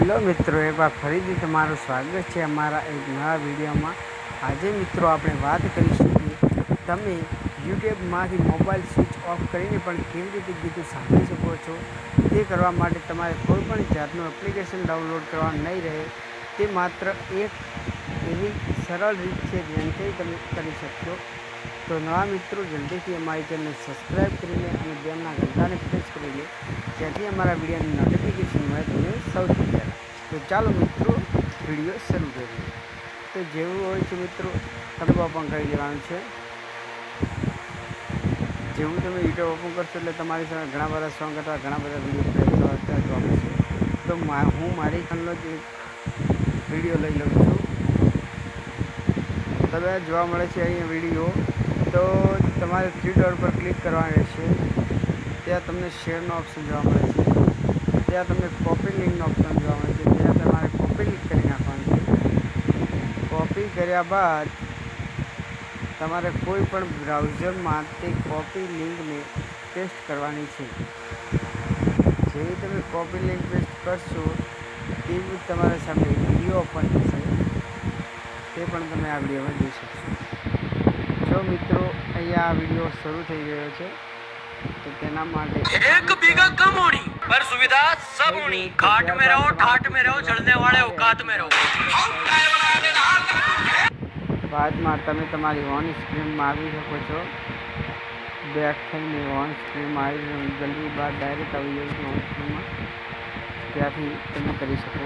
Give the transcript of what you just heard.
Hello મિત્રો, એક વાર ફરીથી તમારું સ્વાગત છે અમારા એક નવા વિડીયોમાં। આજે મિત્રો આપણે વાત કરીશું કે તમે યુટ્યુબમાંથી મોબાઈલ સ્વિચ ઓફ કરીને પણ કેવી રીતે ગીતો સાંભળી શકો છો। તે કરવા માટે તમારે કોઈપણ જાતનું એપ્લિકેશન ડાઉનલોડ કરવાનું નહીં રહે। તે માત્ર એક એવી સરળ રીત છે જેનાથી તમે કરી શકશો। તો નવા મિત્રો જલ્દીથી અમારી ચેનલને સબસ્ક્રાઈબ કરી લે અને બેલના ઘંટાને પ્રેસ કરી લે, જેથી અમારા વિડીયોની નોટિફિકેશન મળે તમને સૌથી પહેલાં। તો ચાલો મિત્રો વિડીયો શરૂ કરીએ। તો જેવું હોય છે મિત્રો, તમે ઓપન કરી લેવાનું છે। જેવું તમે યુટ્યુબ ઓપન કરશો એટલે તમારી સામે ઘણા બધા સોંગ અથવા ઘણા બધા વિડીયો પ્લે થતા જોવા મળશે। તો હું મારી ચેનલનો જ એક વિડીયો લઈ લઉં છું। તમે જોવા મળે છે અહીંયા વિડીયો। તો તમારે થ્રી ડોટ પર ક્લિક કરવાનું રહેશે। ત્યાં તમને શેરનો ઓપ્શન જોવા મળે છે। ત્યાં તમને કોપી લિંકનો ઓપ્શન જોવા મળે છે। ત્યાં તમારે કોપી લિંક કરી નાખવાનું છે। કોપી કર્યા બાદ તમારે કોઈ પણ બ્રાઉઝરમાં તે કોપી લિંકને પેસ્ટ કરવાની છે। જેવી તમે કોપી લિંક પેસ્ટ કરશો તેવી તમારા સામે વિડીયો ઓપન થશે। તે પણ તમે આ વિડીયોમાં જોઈ શકશો। જો મિત્રો અહીંયા આ વિડીયો શરૂ થઈ ગયો છે, તો તેના માટે एक बीघा कम होनी पर सुविधा सब होनी। घाट में रहो, ठाट में रहो, जलने वाले औकात में रहो। બાદમાં તમે તમારી ઓન સ્ક્રીનમાં આવી શકો છો। બેક થઈને ઓન સ્ક્રીનમાં આવી જલ્દી બાદ ડાયરેક્ટ આવી જાય છે ઓન સ્ક્રીનમાં। ત્યાંથી તમે કરી શકો